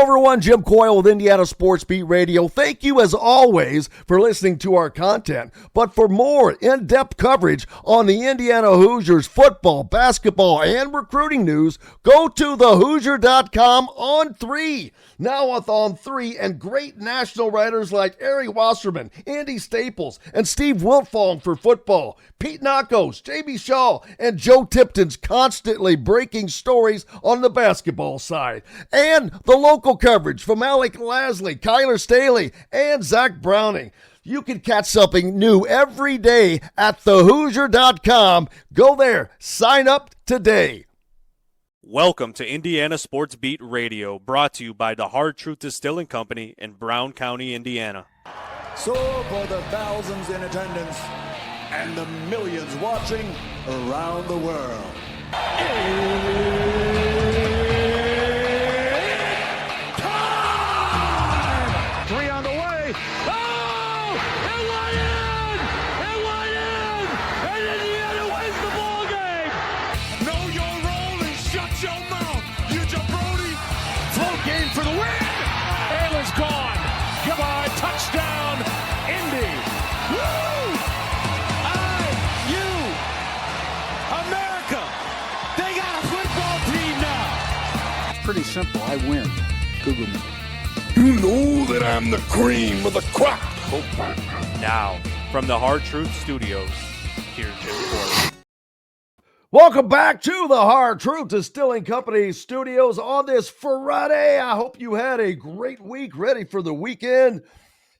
everyone, Jim Coyle with Indiana Sports Beat Radio. Thank you, as always, for listening to our content. But for more in-depth coverage on the Indiana Hoosiers football, basketball, and recruiting news, go to thehoosier.com on 3. Now with On 3 and great national writers like Ari Wasserman, Andy Staples, and Steve Wiltfong for football. Pete Nakos, J.B. Shaw, and Joe Tipton's constantly breaking stories on the basketball side. And the local coverage from Alec Lasley, Kyler Staley, and Zach Browning. You can catch something new every day at thehoosier.com. Go there. Sign up today. Welcome to Indiana Sports Beat Radio, brought to you by the Hard Truth Distilling Company in Brown County, Indiana. So for the thousands in attendance and the millions watching around the world. Three on the way. Oh! It went in! It went in! And Indiana wins the ball game! Know your role and shut your mouth, you jabroni! Float game for the win! Ayla's gone. Goodbye. Touchdown, Indy. Woo! IU! America! They got a football team now! It's pretty simple. I win. Google me. You know that I'm the cream of the crop. Now, from the Hard Truth Studios, here's Jim Coyle. Welcome back to the Hard Truth Distilling Company studios on this Friday. I hope you had a great week, ready for the weekend.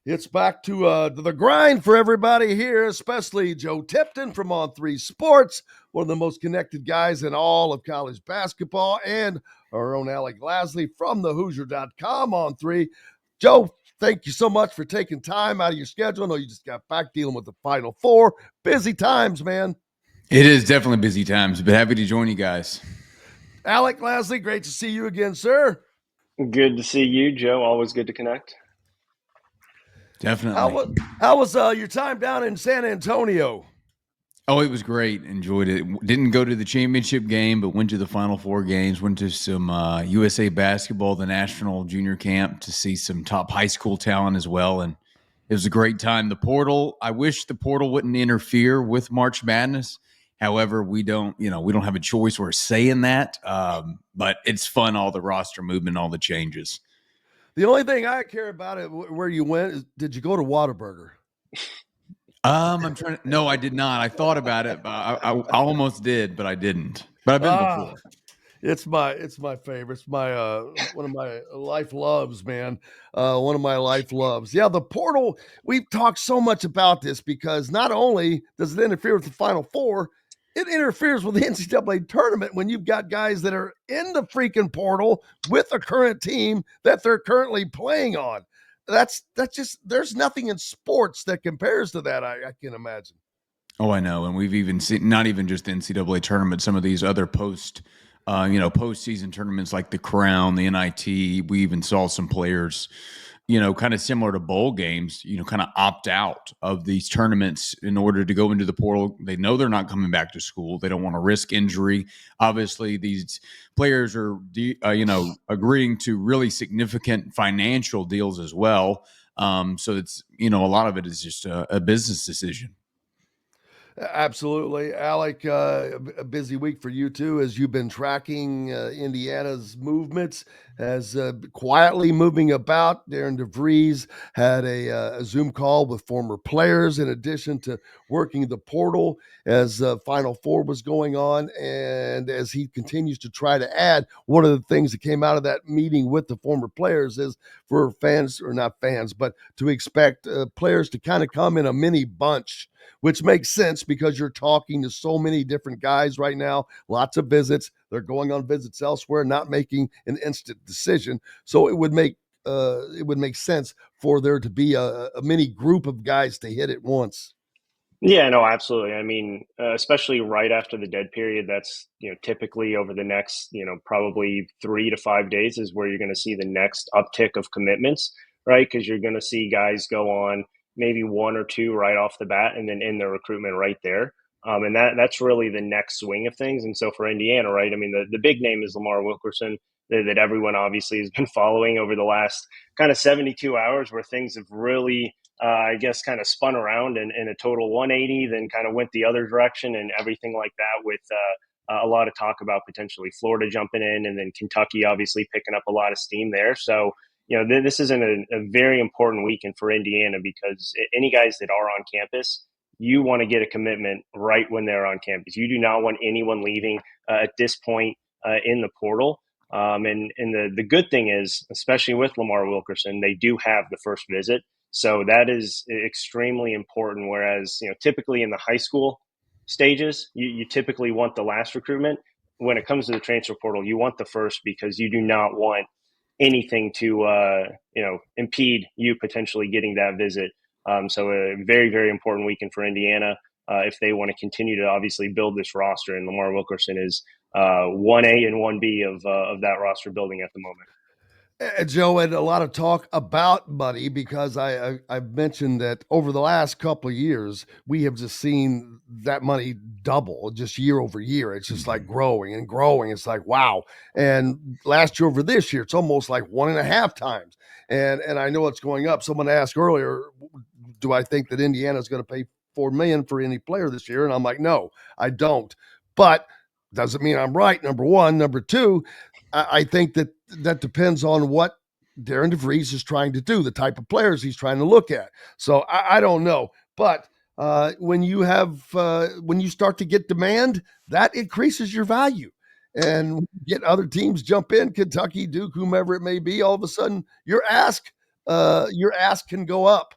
It's back to the grind for everybody here, especially Joe Tipton from On3 Sports, one of the most connected guys in all of college basketball, and our own Alec Lasley from thehoosier.com on 3. Joe, thank you so much for taking time out of your schedule. I know you just got back dealing with the Final Four. Busy times, man. It is definitely busy times, but happy to join you guys. Alec Lasley, great to see you again, sir. Good to see you, Joe. Always good to connect. Definitely. How was your time down in San Antonio? Oh, it was great. Enjoyed it. Didn't go to the championship game, but went to the Final Four games. Went to some USA basketball, the national junior camp, to see some top high school talent as well. And it was a great time. The portal, I wish the portal wouldn't interfere with March Madness. However, we don't have a choice or a say in that. But it's fun, all the roster movement, all the changes. The only thing I care about it where you went is, did you go to Whataburger? No, I did not. I thought about it. I almost did, but I didn't. But I've been before. It's my favorite. It's my one of my life loves, man. One of my life loves. Yeah, the portal. We've talked so much about this because not only does it interfere with the Final Four, it interferes with the NCAA tournament when you've got guys that are in the freaking portal with a current team that they're currently playing on. That's just, there's nothing in sports that compares to that, I can imagine. Oh, I know. And we've even seen, not even just the NCAA tournament, some of these other postseason tournaments like the Crown, the NIT. We even saw some players, kind of similar to bowl games, kind of opt out of these tournaments in order to go into the portal. They know they're not coming back to school. They don't want to risk injury. Obviously, these players are, agreeing to really significant financial deals as well. So it's, a lot of it is just a business decision. Absolutely. Alec, a busy week for you too, as you've been tracking Indiana's movements, as quietly moving about. Darren DeVries had a Zoom call with former players in addition to working the portal as Final Four was going on. And as he continues to try to add, one of the things that came out of that meeting with the former players is for fans, or not fans, but to expect players to kind of come in a mini bunch, which makes sense because you're talking to so many different guys right now, lots of visits. They're going on visits elsewhere, not making an instant decision. So it would make sense for there to be a mini group of guys to hit at once. Yeah, no, absolutely. I mean, especially right after the dead period, that's, typically over the next, probably 3 to 5 days is where you're going to see the next uptick of commitments, right? Because you're going to see guys go on maybe 1 or 2 right off the bat and then in their recruitment right there. And that's really the next swing of things. And so for Indiana, right, I mean, the big name is Lamar Wilkerson. that everyone obviously has been following over the last kind of 72 hours, where things have really, I guess, kind of spun around in a total 180, then kind of went the other direction and everything like that, with a lot of talk about potentially Florida jumping in, and then Kentucky obviously picking up a lot of steam there. So, this is a very important weekend for Indiana, because any guys that are on campus, you want to get a commitment right when they're on campus. You do not want anyone leaving at this point in the portal. And the good thing is, especially with Lamar Wilkerson, they do have the first visit. So that is extremely important. Whereas, typically in the high school stages, you typically want the last recruitment. When it comes to the transfer portal, you want the first, because you do not want anything to, impede you potentially getting that visit. So a very, very important weekend for Indiana if they want to continue to obviously build this roster. And Lamar Wilkerson is 1A and 1B of that roster building at the moment. Joe, had a lot of talk about money, because I've mentioned that over the last couple of years, we have just seen that money double just year over year. It's just like growing and growing. It's like, wow. And last year over this year, it's almost like 1.5 times. And I know it's going up. Someone asked earlier, do I think that Indiana is going to pay $4 million for any player this year? And I'm like, no, I don't. But doesn't mean I'm right, number one. Number two, I think that depends on what Darren DeVries is trying to do, the type of players he's trying to look at. So I don't know. But when you start to get demand, that increases your value. And get other teams jump in, Kentucky, Duke, whomever it may be, all of a sudden your ask can go up.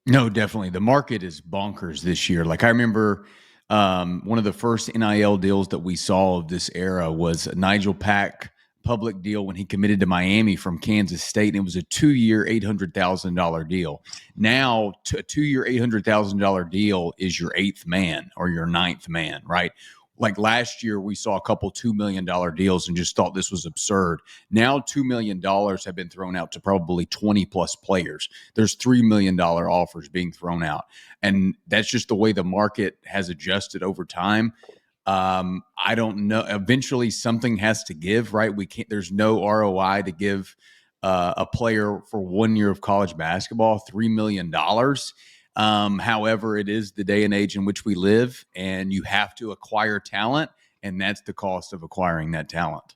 No, definitely. The market is bonkers this year. Like, I remember one of the first NIL deals that we saw of this era was a Nigel Pack public deal when he committed to Miami from Kansas State, and it was a 2-year, $800,000 deal. Now, a 2-year, $800,000 deal is your 8th man or your 9th man, right? Like last year, we saw a couple $2 million deals and just thought this was absurd. Now, $2 million have been thrown out to probably 20 plus players. There's $3 million offers being thrown out. And that's just the way the market has adjusted over time. I don't know. Eventually, something has to give, right? There's no ROI to give a player for 1 year of college basketball, $3 million. However, it is the day and age in which we live, and you have to acquire talent, and that's the cost of acquiring that talent.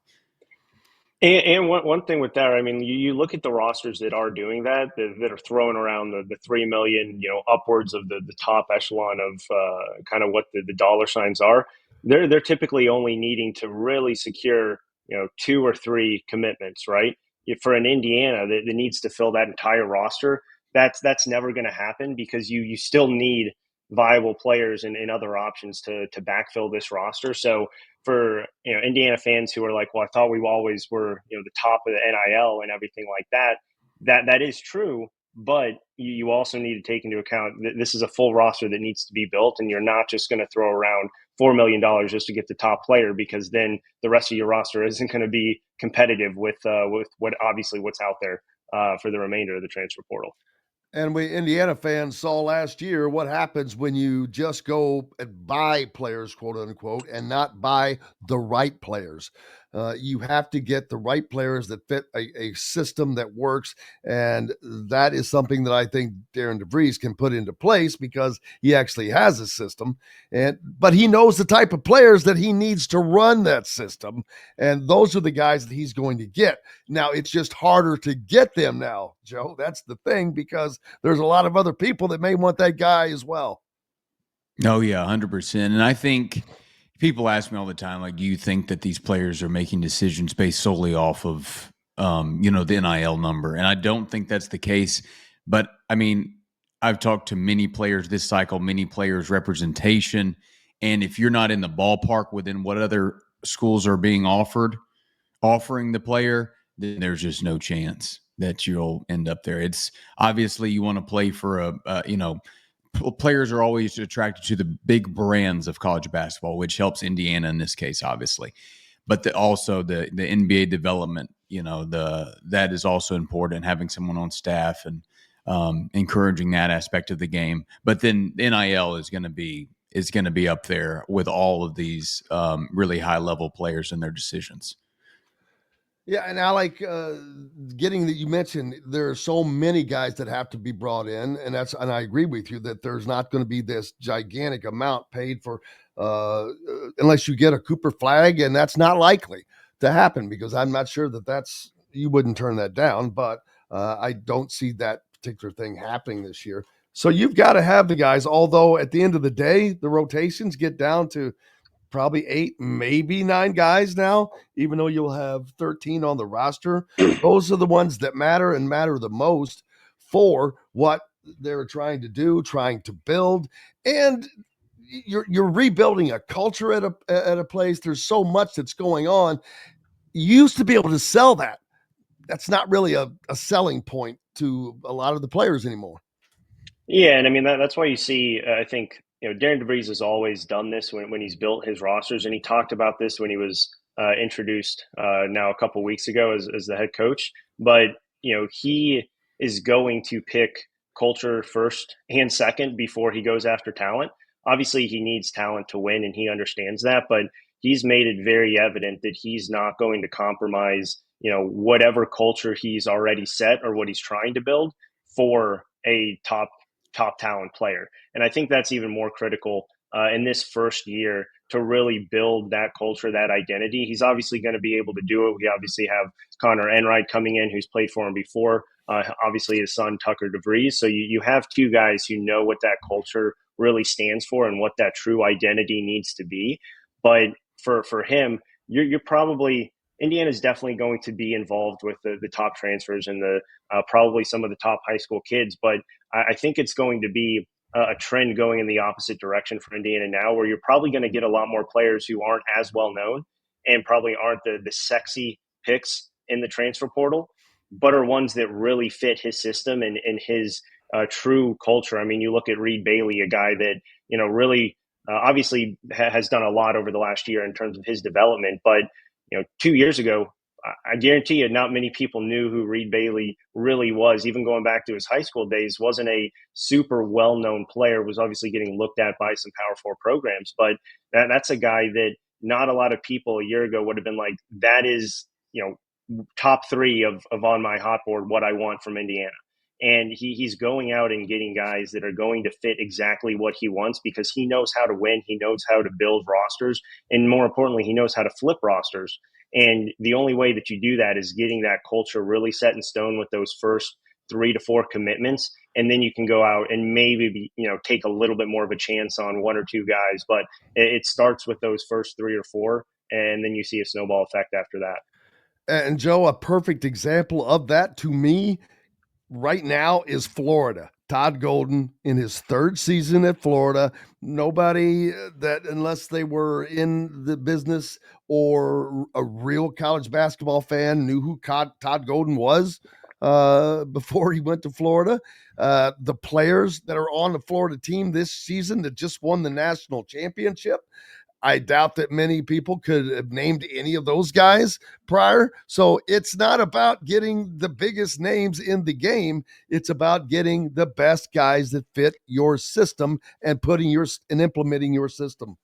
And one thing with that, I mean, you look at the rosters that are doing that are throwing around the 3 million, upwards of the top echelon of kind of what the dollar signs are. They're typically only needing to really secure, 2 or 3 commitments, right? For an Indiana that needs to fill that entire roster, that's never going to happen, because you still need viable players and other options to backfill this roster. So for Indiana fans who are like, well, I thought we always were the top of the NIL and everything like that is true. But you also need to take into account that this is a full roster that needs to be built, and you're not just going to throw around $4 million just to get the top player, because then the rest of your roster isn't going to be competitive with what obviously what's out there for the remainder of the transfer portal. And we Indiana fans saw last year what happens when you just go and buy players, quote unquote, and not buy the right players. You have to get the right players that fit a system that works. And that is something that I think Darren DeVries can put into place, because he actually has a system. But he knows the type of players that he needs to run that system. And those are the guys that he's going to get. Now, it's just harder to get them now, Joe. That's the thing, because there's a lot of other people that may want that guy as well. Oh, yeah, 100%. And I think people ask me all the time, like, do you think that these players are making decisions based solely off of, the NIL number? And I don't think that's the case. But, I mean, I've talked to many players this cycle, many players' representation. And if you're not in the ballpark within what other schools are being offering the player, then there's just no chance that you'll end up there. It's obviously you want to play for players are always attracted to the big brands of college basketball, which helps Indiana in this case, obviously. But also the NBA development, that is also important, having someone on staff and encouraging that aspect of the game. But then NIL is going to be up there with all of these really high level players and their decisions. Yeah, and Alec, getting that you mentioned, there are so many guys that have to be brought in, and I agree with you that there's not going to be this gigantic amount paid for unless you get a Cooper flag, and that's not likely to happen because I'm not sure that's you wouldn't turn that down, but I don't see that particular thing happening this year. So you've got to have the guys. Although at the end of the day, the rotations get down to probably 8, maybe 9 guys now, even though you'll have 13 on the roster. Those are the ones that matter and matter the most for what they're trying to do, trying to build. And you're rebuilding a culture at a place. There's so much that's going on. You used to be able to sell that. That's not really a selling point to a lot of the players anymore. Yeah, and I mean that's why you see. I think Darren DeVries has always done this when he's built his rosters, and he talked about this when he was introduced now a couple weeks ago as the head coach. But he is going to pick culture first and second before he goes after talent. Obviously, he needs talent to win, and he understands that. But he's made it very evident that he's not going to compromise, whatever culture he's already set or what he's trying to build for a top talent player. And I think that's even more critical in this first year to really build that culture, that identity. He's obviously going to be able to do it. We obviously have Connor Enright coming in, who's played for him before. Obviously, his son, Tucker DeVries. So you have 2 guys who know what that culture really stands for and what that true identity needs to be. But for him, you're probably – Indiana's definitely going to be involved with the top transfers and the probably some of the top high school kids. But I think it's going to be a trend going in the opposite direction for Indiana now, where you're probably going to get a lot more players who aren't as well known and probably aren't the sexy picks in the transfer portal, but are ones that really fit his system and his true culture. I mean, you look at Reed Bailey, a guy that, really obviously has done a lot over the last year in terms of his development, but 2 years ago, I guarantee you not many people knew who Reed Bailey really was. Even going back to his high school days, wasn't a super well-known player, was obviously getting looked at by some Power 4 programs. But that's a guy that not a lot of people a year ago would have been like, that is, top 3 of on my hot board, what I want from Indiana. And he's going out and getting guys that are going to fit exactly what he wants because he knows how to win. He knows how to build rosters. And more importantly, he knows how to flip rosters. And the only way that you do that is getting that culture really set in stone with those first 3 to 4 commitments. And then you can go out and maybe, take a little bit more of a chance on 1 or 2 guys. But it starts with those first 3 or 4, and then you see a snowball effect after that. And Joe, a perfect example of that to me right now is Florida. Todd Golden in his 3rd season at Florida. Nobody that, unless they were in the business or a real college basketball fan, knew who Todd Golden was before he went to Florida. The players that are on the Florida team this season that just won the national championship, I doubt that many people could have named any of those guys prior. So it's not about getting the biggest names in the game. It's about getting the best guys that fit your system and implementing your system.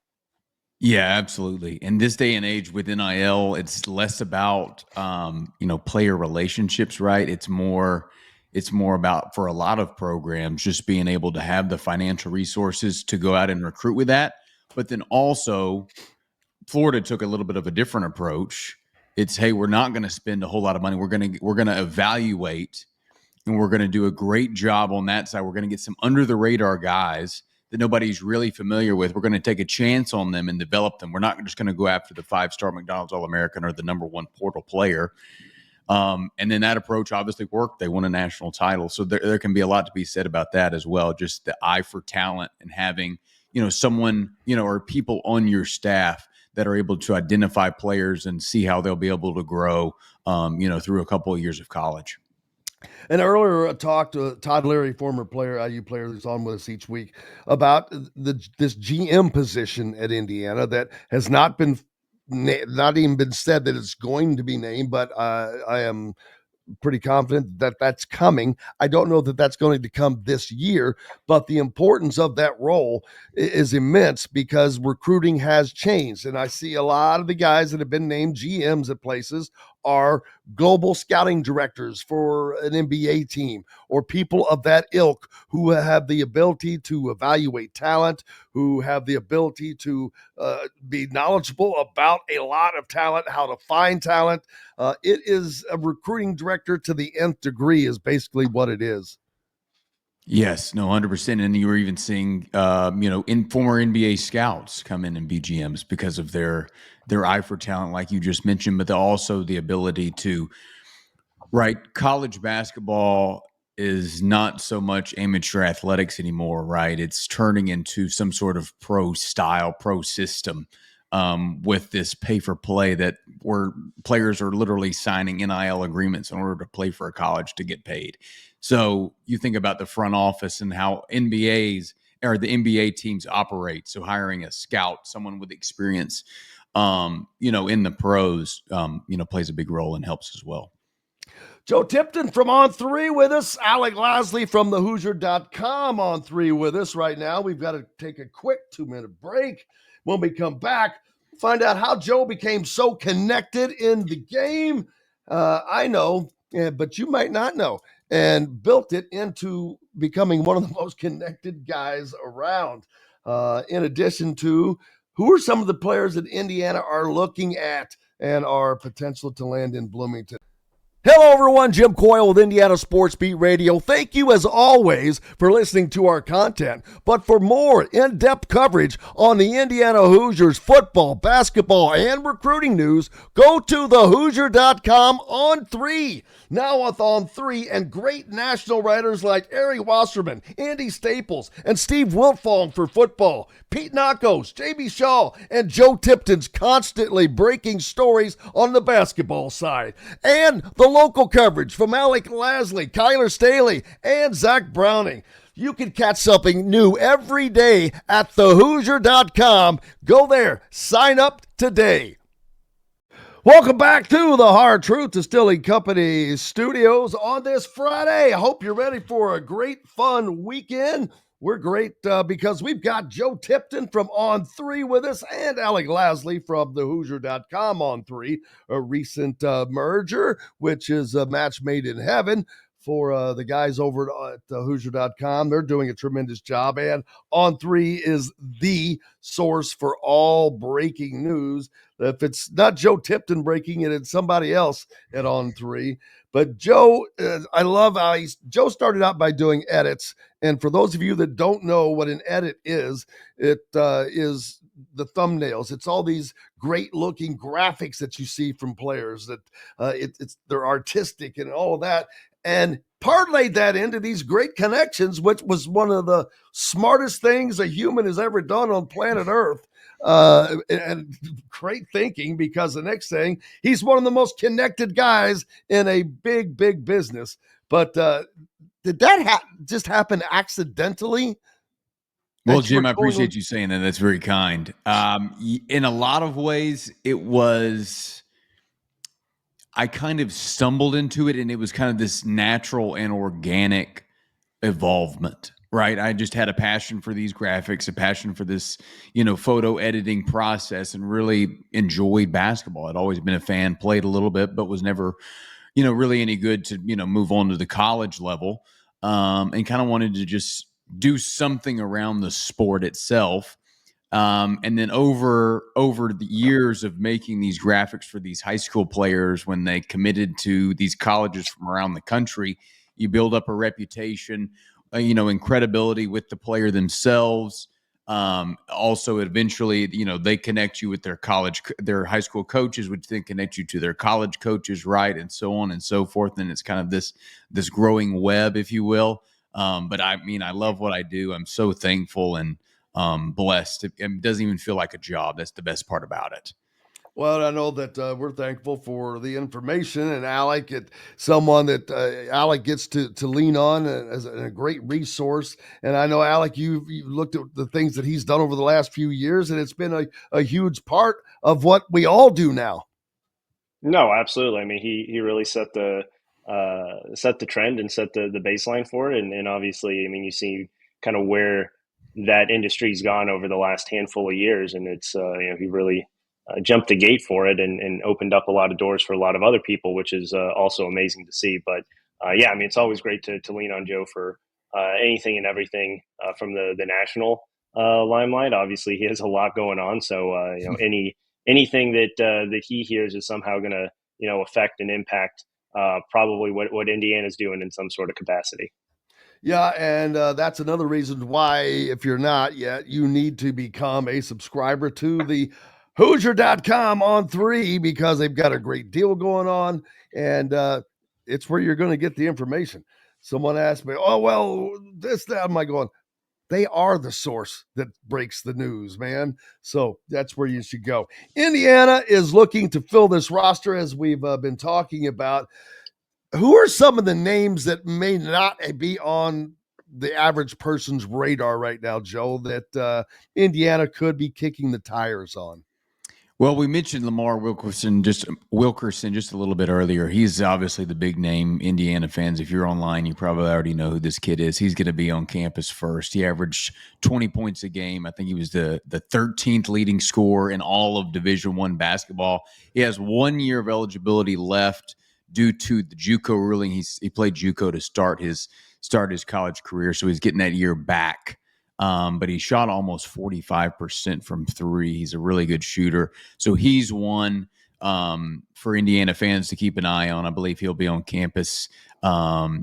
Yeah, absolutely. In this day and age with NIL, it's less about, player relationships, right? It's more about, for a lot of programs, just being able to have the financial resources to go out and recruit with that. But then also, Florida took a little bit of a different approach. It's, hey, we're not going to spend a whole lot of money. We're going to evaluate, and we're going to do a great job on that side. We're going to get some under the radar guys that nobody's really familiar with. We're going to take a chance on them and develop them. We're not just going to go after the 5-star McDonald's All-American or the number 1 portal player. And then that approach obviously worked. They won a national title. So there can be a lot to be said about that as well. Just the eye for talent and having, someone, or people on your staff that are able to identify players and see how they'll be able to grow, through a couple of years of college. And earlier I talked to Todd Leary, former player, IU player who's on with us each week, about this GM position at Indiana that has not even been said that it's going to be named, but I am pretty confident that that's coming. I don't know that that's going to come this year, but the importance of that role is immense because recruiting has changed. And I see a lot of the guys that have been named GMs at places are global scouting directors for an NBA team, or people of that ilk who have the ability to evaluate talent, who have the ability to be knowledgeable about a lot of talent, how to find talent. It is a recruiting director to the nth degree is basically what it is. Yes, no, 100%. And you were even seeing, in former NBA scouts come in and be GMs because of their eye for talent, like you just mentioned, but also the ability to, right? College basketball is not so much amateur athletics anymore, right? It's turning into some sort of pro style, pro system with this pay for play that where players are literally signing NIL agreements in order to play for a college to get paid. So you think about the front office and how NBAs or the NBA teams operate. So hiring a scout, someone with experience, in the pros, plays a big role and helps as well. Joe Tipton from On3 with us. Alec Lasley from theHoosier.com On3 with us right now. We've got to take a quick 2-minute break. When we come back, find out how Joe became so connected in the game. I know, but you might not know, and built it into becoming one of the most connected guys around. In addition to who are some of the players that Indiana are looking at and are potential to land in Bloomington. Hello, everyone. Jim Coyle with Indiana Sports Beat Radio. Thank you, as always, for listening to our content. But for more in-depth coverage on the Indiana Hoosiers football, basketball, and recruiting news, go to thehoosier.com On3. Now with On3 and great national writers like Ari Wasserman, Andy Staples, and Steve Wiltfong for football, Pete Nakos, J.B. Shaw, and Joe Tipton's constantly breaking stories on the basketball side. And the local coverage from Alec Lasley, Kyler Staley, and Zach Browning. You can catch something new every day at thehoosier.com. Go there. Sign up today. Welcome back to the Hard Truth Distilling Company studios on this Friday. I hope you're ready for a great, fun weekend. We're great because we've got Joe Tipton from On3 with us and Alec Lasley from thehoosier.com On3, a recent merger, which is a match made in heaven for the guys over at thehoosier.com. They're doing a tremendous job, and On3 is the source for all breaking news. If it's not Joe Tipton breaking it, it's somebody else at On3. But Joe, I love how Joe started out by doing edits. And for those of you that don't know what an edit is, it is the thumbnails. It's all these great looking graphics that you see from players that they're artistic and all of that. And parlayed that into these great connections, which was one of the smartest things a human has ever done on planet Earth. And great thinking, because the next thing, he's one of the most connected guys in a big, big business. But did that just happen accidentally? Well, Jim, I appreciate you saying that. That's very kind. In a lot of ways, I kind of stumbled into it, and it was kind of this natural and organic evolvement, right? I just had a passion for these graphics, a passion for this, photo editing process, and really enjoyed basketball. I'd always been a fan, played a little bit, but was never, really any good to, move on to the college level, and kind of wanted to just do something around the sport itself. And then over the years of making these graphics for these high school players, when they committed to these colleges from around the country, you build up a reputation, and credibility with the player themselves. Also, eventually, they connect you with their high school coaches, which then connect you to their college coaches, right, and so on and so forth. And it's kind of this growing web, if you will. But I love what I do. I'm so thankful and blessed. It doesn't even feel like a job. That's the best part about it. Well, I know that we're thankful for the information, and Alec, someone that Alec gets to lean on as a great resource. And I know, Alec, you've looked at the things that he's done over the last few years, and it's been a huge part of what we all do now. No, absolutely. I mean, he really set the trend and set the baseline for it. And obviously, I mean, you see kind of where that industry's gone over the last handful of years, and it's he really jumped the gate for it and opened up a lot of doors for a lot of other people, which is also amazing to see. But yeah, I mean, it's always great to lean on Joe for anything and everything from the national limelight. Obviously, he has a lot going on, so anything that he hears is somehow going to affect and impact probably what Indiana's doing in some sort of capacity. Yeah, and that's another reason why, if you're not yet, you need to become a subscriber to the Hoosier.com on 3, because they've got a great deal going on, and it's where you're going to get the information. Someone asked me, oh, well, this, that. I'm like going, they are the source that breaks the news, man. So that's where you should go. Indiana is looking to fill this roster, as we've been talking about. Who are some of the names that may not be on the average person's radar right now, Joe, that Indiana could be kicking the tires on? Well, we mentioned Lamar Wilkerson just a little bit earlier. He's obviously the big name. Indiana fans, if you're online, you probably already know who this kid is. He's going to be on campus first. He averaged 20 points a game. I think he was the 13th leading scorer in all of Division I basketball. He has 1 year of eligibility left due to the JUCO ruling. He played JUCO to start his college career, so he's getting that year back. But he shot almost 45% from three. He's a really good shooter. So he's one for Indiana fans to keep an eye on. I believe he'll be on campus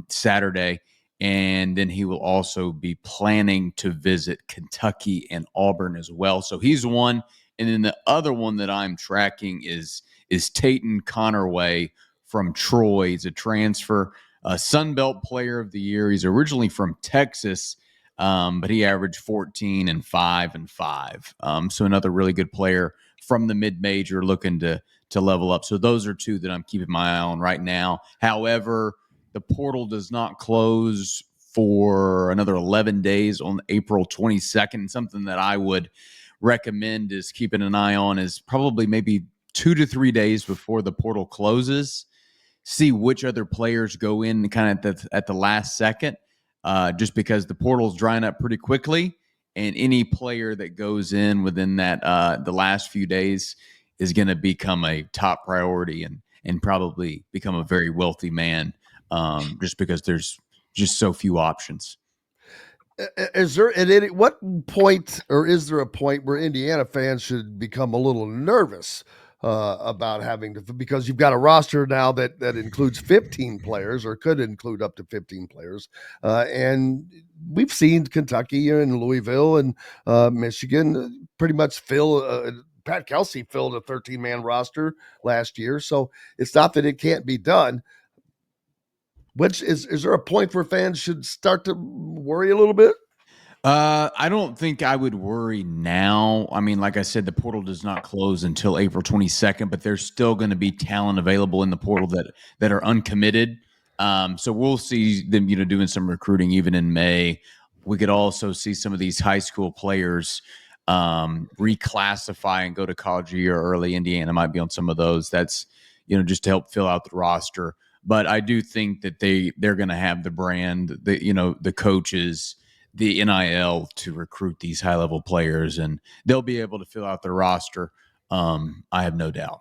Saturday. And then he will also be planning to visit Kentucky and Auburn as well. So he's one. And then the other one that I'm tracking is Tayton Connerway from Troy. He's a transfer, Sun Belt Player of the Year. He's originally from Texas, but he averaged 14 and 5 and 5. So another really good player from the mid-major looking to level up. So those are two that I'm keeping my eye on right now. However, the portal does not close for another 11 days on April 22nd. Something that I would recommend is keeping an eye on is probably maybe 2 to 3 days before the portal closes. See which other players go in kind of at the last second, just because the portal's drying up pretty quickly, and any player that goes in within that the last few days is going to become a top priority and probably become a very wealthy man, just because there's just so few options. Is there at any what point, or is there a point where Indiana fans should become a little nervous about having to, because you've got a roster now that includes 15 players, or could include up to 15 players. And we've seen Kentucky and Louisville and Michigan pretty much fill, Pat Kelsey filled a 13-man roster last year. So it's not that it can't be done. Which is there a point where fans should start to worry a little bit? I don't think I would worry now. I mean, like I said, the portal does not close until April 22nd, but there's still going to be talent available in the portal that are uncommitted. So we'll see them, doing some recruiting even in May. We could also see some of these high school players reclassify and go to college a year early. Indiana might be on some of those. That's, just to help fill out the roster. But I do think that they're going to have the brand, the coaches, the NIL to recruit these high-level players, and they'll be able to fill out their roster. I have no doubt.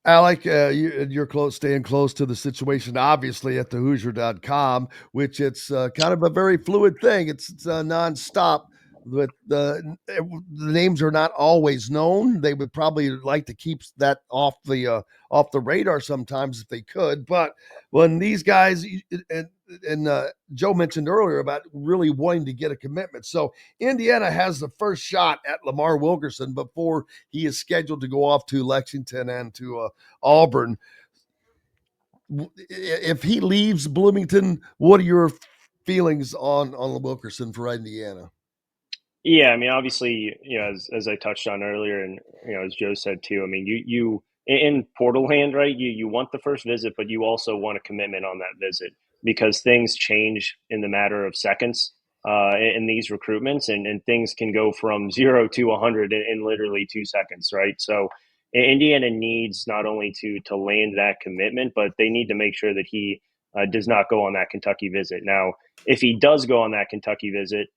Alec, you're staying close to the situation, obviously, at theHoosier.com, which it's kind of a very fluid thing. It's nonstop. But the names are not always known. They would probably like to keep that off the radar sometimes if they could. But when these guys and Joe mentioned earlier about really wanting to get a commitment, so Indiana has the first shot at Lamar Wilkerson before he is scheduled to go off to Lexington and to Auburn. If he leaves Bloomington, what are your feelings on Wilkerson for Indiana? Yeah, I mean, obviously, as I touched on earlier, and as Joe said too, I mean, you in portal land, right? You want the first visit, but you also want a commitment on that visit, because things change in the matter of seconds in these recruitments, and things can go from 0 to 100 in literally 2 seconds, right? So Indiana needs not only to land that commitment, but they need to make sure that he does not go on that Kentucky visit. Now, if he does go on that Kentucky visit,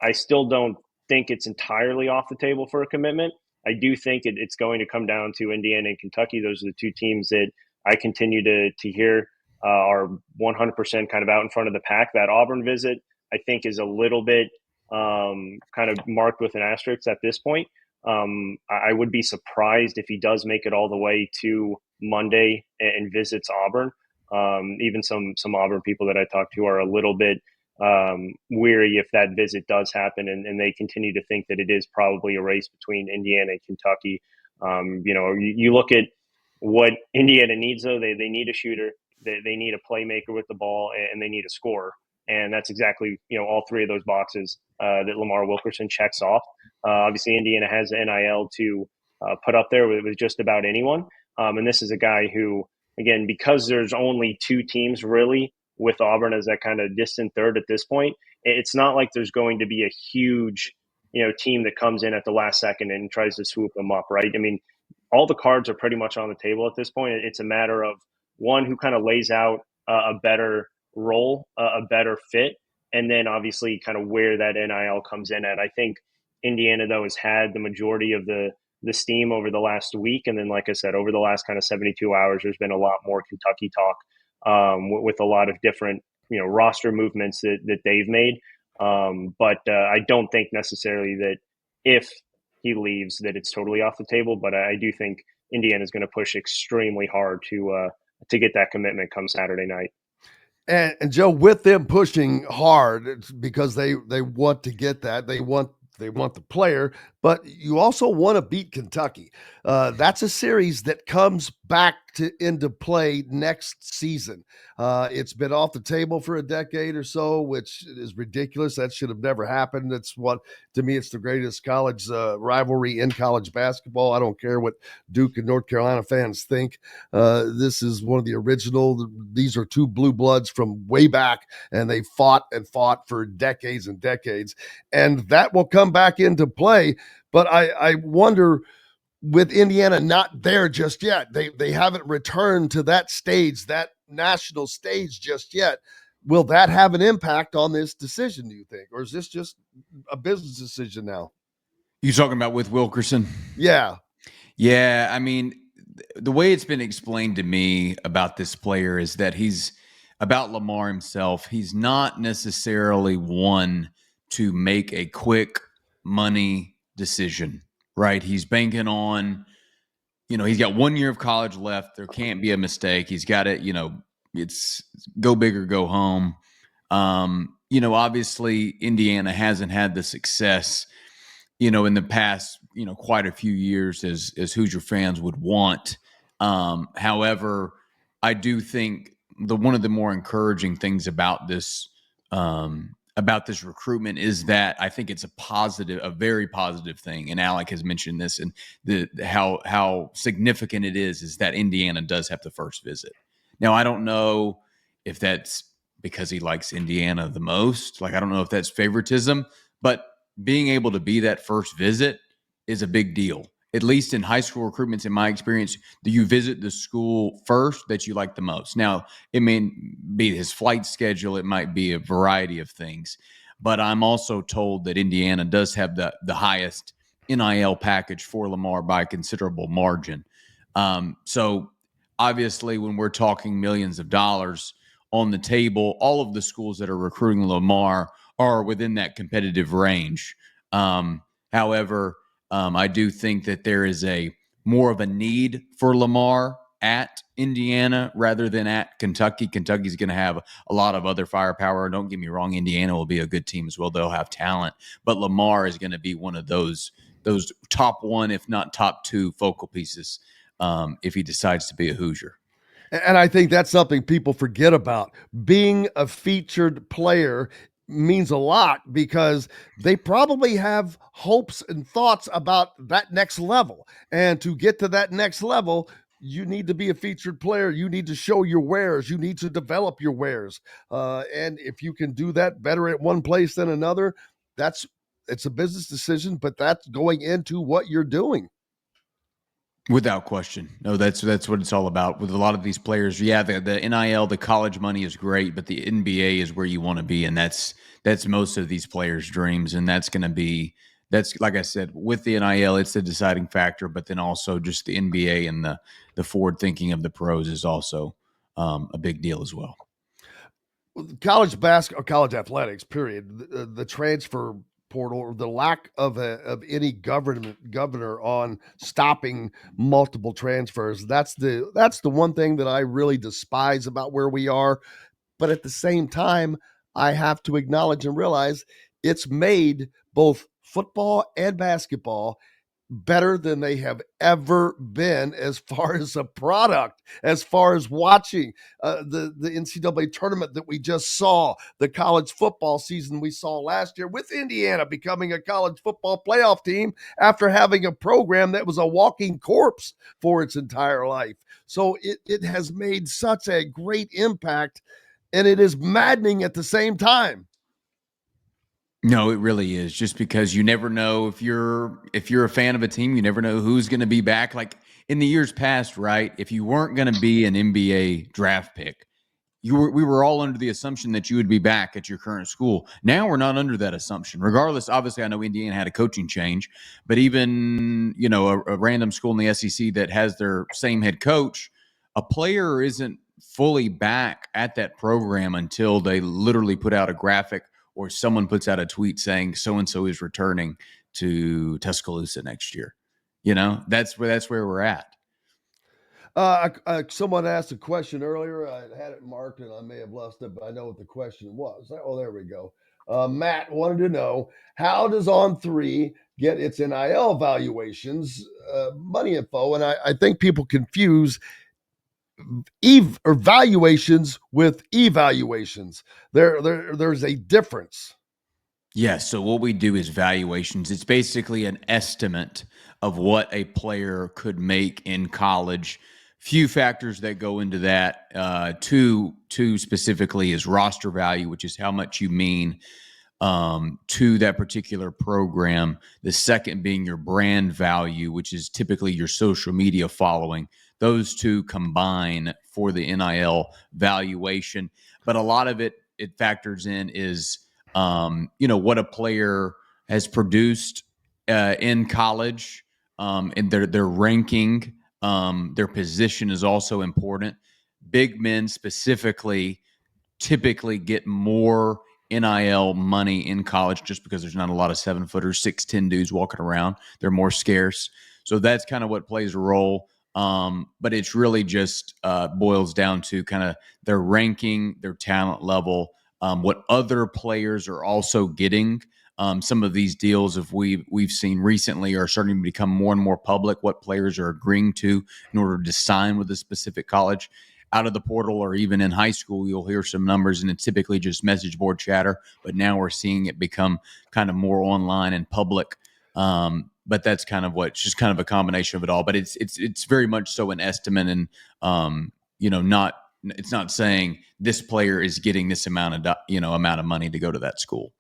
I still don't think it's entirely off the table for a commitment. I do think it's going to come down to Indiana and Kentucky. Those are the two teams that I continue to hear are 100% kind of out in front of the pack. That Auburn visit, I think, is a little bit kind of marked with an asterisk at this point. I would be surprised if he does make it all the way to Monday and visits Auburn. Even some Auburn people that I talked to are a little bit weary if that visit does happen, and they continue to think that it is probably a race between Indiana and Kentucky. You look at what Indiana needs, though. They need a shooter, they need a playmaker with the ball, and they need a scorer. And that's exactly, all three of those boxes that Lamar Wilkerson checks off. Obviously, Indiana has NIL to put up there with just about anyone. And this is a guy who, again, because there's only two teams really with Auburn as that kind of distant third at this point, it's not like there's going to be a huge, team that comes in at the last second and tries to swoop them up, right? I mean, all the cards are pretty much on the table at this point. It's a matter of one who kind of lays out a better role, a better fit, and then obviously kind of where that NIL comes in at. I think Indiana, though, has had the majority of the steam over the last week. And then, like I said, over the last kind of 72 hours, there's been a lot more Kentucky talk with a lot of different, roster movements that they've made. But I don't think necessarily that if he leaves that it's totally off the table. But I do think Indiana is going to push extremely hard to get that commitment come Saturday night. And Joe, with them pushing hard, it's because they want to get that. They want the player, but you also want to beat Kentucky. That's a series that comes back into play next season. It's been off the table for a decade or so, which is ridiculous. That should have never happened. That's to me, it's the greatest college rivalry in college basketball. I don't care what Duke and North Carolina fans think. This is one of the original. These are two blue bloods from way back, and they fought for decades and decades. And that will come back into play. But I wonder, with Indiana not there just yet, they haven't returned to that stage, that national stage just yet. Will that have an impact on this decision, do you think? Or is this just a business decision now? You talking about with Wilkerson? Yeah. Yeah, I mean, the way it's been explained to me about this player is that about Lamar himself, he's not necessarily one to make a quick money decision, right? He's banking on, he's got 1 year of college left. There can't be a mistake. He's got it, it's go big or go home. Obviously Indiana hasn't had the success, in the past, quite a few years as Hoosier fans would want. However, I do think one of the more encouraging things about this recruitment is that I think it's a very positive thing. And Alec has mentioned this, and how significant it is that Indiana does have the first visit. Now, I don't know if that's because he likes Indiana the most. Like, I don't know if that's favoritism, but being able to be that first visit is a big deal. At least in high school recruitments, in my experience, do you visit the school first that you like the most? Now, it may be his flight schedule. It might be a variety of things. But I'm also told that Indiana does have the highest NIL package for Lamar by a considerable margin. So obviously, when we're talking millions of dollars on the table, all of the schools that are recruiting Lamar are within that competitive range. However, I do think that there is more of a need for Lamar at Indiana rather than at Kentucky. Kentucky's going to have a lot of other firepower. Don't get me wrong, Indiana will be a good team as well. They'll have talent, but Lamar is going to be one of those top one, if not top two focal pieces if he decides to be a Hoosier. And I think that's something people forget about. Being a featured player means a lot because they probably have hopes and thoughts about that next level. And to get to that next level, you need to be a featured player. You need to show your wares. You need to develop your wares. And if you can do that better at one place than another, it's a business decision, but that's going into what you're doing. Without question. No, that's what it's all about with a lot of these players. Yeah, the NIL, the college money is great, but the NBA is where you want to be, and that's most of these players' dreams, and that's going to be that's like I said, with the NIL, it's the deciding factor, but then also just the NBA and the forward thinking of the pros is also a big deal as well. College basketball, or college athletics, period. The transfer portal, or the lack of any governor on stopping multiple transfers. That's the one thing that I really despise about where we are. But at the same time, I have to acknowledge and realize it's made both football and basketball better than they have ever been as far as a product, as far as watching the NCAA tournament that we just saw, the college football season we saw last year with Indiana becoming a college football playoff team after having a program that was a walking corpse for its entire life. So it has made such a great impact, and it is maddening at the same time. No, it really is, just because you never know if you're a fan of a team, you never know who's going to be back. Like in the years past, right? If you weren't going to be an NBA draft pick, we were all under the assumption that you would be back at your current school. Now we're not under that assumption. Regardless, obviously, I know Indiana had a coaching change, but even a random school in the SEC that has their same head coach, a player isn't fully back at that program until they literally put out a graphic or someone puts out a tweet saying so-and-so is returning to Tuscaloosa next year. That's where we're at. Someone asked a question earlier. I had it marked and I may have lost it, but I know what the question was. Oh, there we go. Matt wanted to know, how does On3 get its NIL valuations, money info? And I think people confuse valuations with evaluations. There's a difference. Yes. So what we do is valuations. It's basically an estimate of what a player could make in college. Few factors that go into that. Two specifically is roster value, which is how much you mean to that particular program. The second being your brand value, which is typically your social media following. Those two combine for the NIL valuation. But a lot of it factors in is, what a player has produced in college, and their ranking, their position is also important. Big men specifically typically get more NIL money in college just because there's not a lot of 7-footers, 6'10" dudes walking around. They're more scarce. So that's kind of what plays a role. But it's really just boils down to kind of their ranking, their talent level, what other players are also getting. Some of these deals we've seen recently are starting to become more and more public, what players are agreeing to in order to sign with a specific college. Out of the portal or even in high school, you'll hear some numbers, and it's typically just message board chatter. But now we're seeing it become kind of more online and public. But that's kind of it's just kind of a combination of it all. But it's very much so an estimate, and it's not saying this player is getting this amount of money to go to that school.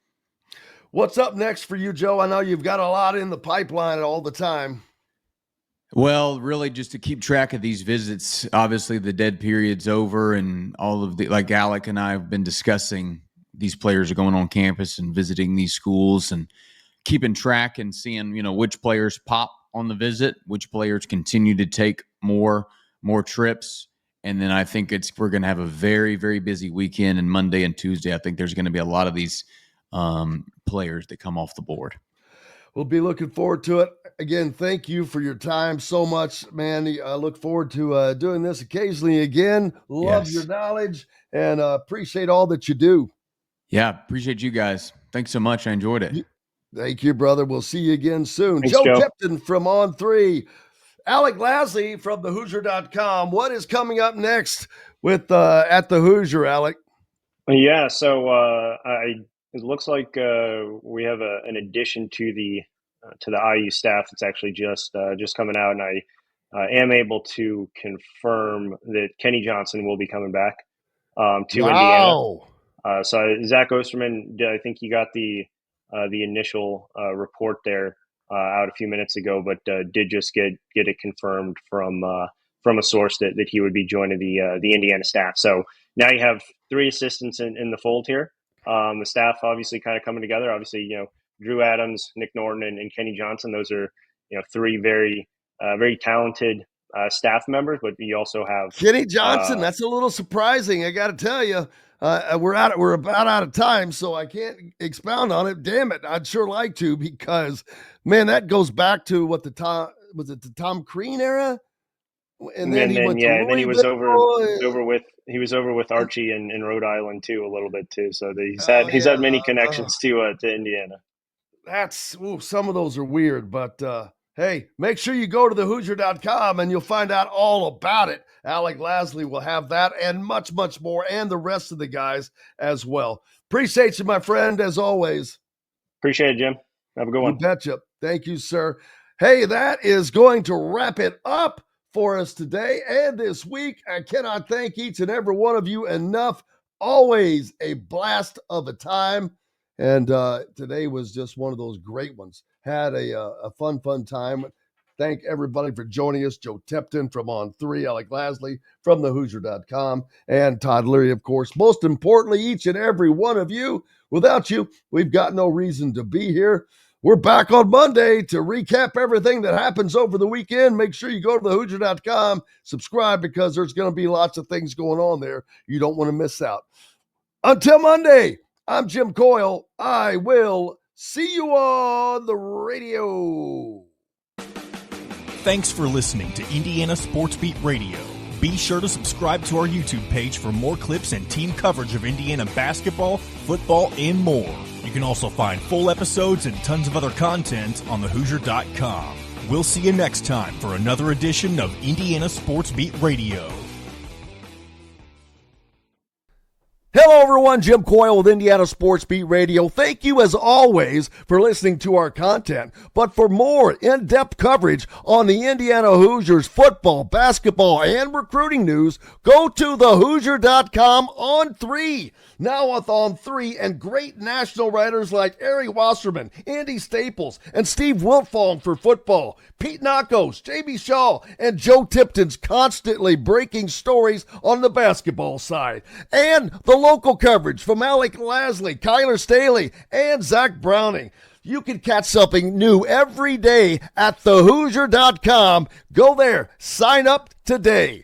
What's up next for you, Joe? I know you've got a lot in the pipeline all the time. Well, really just to keep track of these visits. Obviously the dead period's over, and all of like Alec and I have been discussing, these players are going on campus and visiting these schools and keeping track and seeing, which players pop on the visit, which players continue to take more trips. And then I think we're going to have a very, very busy weekend, and Monday and Tuesday, I think there's going to be a lot of these players that come off the board. We'll be looking forward to it. Again, thank you for your time so much, man. I look forward to doing this occasionally again. Love your knowledge and appreciate all that you do. Yeah, appreciate you guys. Thanks so much. I enjoyed it. Thank you, brother. We'll see you again soon. Thanks, Joe Joe Tipton from On3. Alec Lasley from theHoosier.com. What is coming up next with at the Hoosier, Alec? Yeah, so it looks like we have an addition to the IU staff. It's actually just coming out, and I am able to confirm that Kenny Johnson will be coming back to Indiana. So Zach Osterman, I think he got the initial report there out a few minutes ago, but did just get it confirmed from a source that he would be joining the Indiana staff. So now you have 3 assistants in the fold here. The staff obviously kind of coming together. Obviously, Drew Adams, Nick Norton, and Kenny Johnson. Those are, three very, very talented staff members, but you also have Kenny Johnson. That's a little surprising. I got to tell you, we're about out of time, so I can't expound on it. Damn it, I'd sure like to, because man, that goes back to what the Tom Crean era, and then he was over with Archie in Rhode Island too, a little bit too. So he's had many connections to Indiana. Some of those are weird, but hey, make sure you go to theHoosier.com and you'll find out all about it. Alec Lasley will have that and much, much more, and the rest of the guys as well. Appreciate you, my friend, as always. Appreciate it, Jim. Have a good one. You betcha. Thank you, sir. Hey, that is going to wrap it up for us today and this week. I cannot thank each and every one of you enough. Always a blast of a time. And today was just one of those great ones. Had a fun time. Thank everybody for joining us. Joe Tipton from On3, Alec Lasley from theHoosier.com, and Todd Leary, of course. Most importantly, each and every one of you. Without you, we've got no reason to be here. We're back on Monday to recap everything that happens over the weekend. Make sure you go to theHoosier.com, subscribe, because there's going to be lots of things going on there you don't want to miss out. Until Monday, I'm Jim Coyle. I will see you on the radio. Thanks for listening to Indiana Sports Beat Radio. Be sure to subscribe to our YouTube page for more clips and team coverage of Indiana basketball, football, and more. You can also find full episodes and tons of other content on theHoosier.com. We'll see you next time for another edition of Indiana Sports Beat Radio. Hello, everyone. Jim Coyle with Indiana Sports Beat Radio. Thank you, as always, for listening to our content. But for more in-depth coverage on the Indiana Hoosiers football, basketball, and recruiting news, go to theHoosier.com On3. Now with On3 and great national writers like Ari Wasserman, Andy Staples, and Steve Wiltfong for football, Pete Nakos, J.B. Shaw, and Joe Tipton's constantly breaking stories on the basketball side. And the local coverage from Alec Lasley, Kyler Staley, and Zach Browning. You can catch something new every day at theHoosier.com. Go there. Sign up today.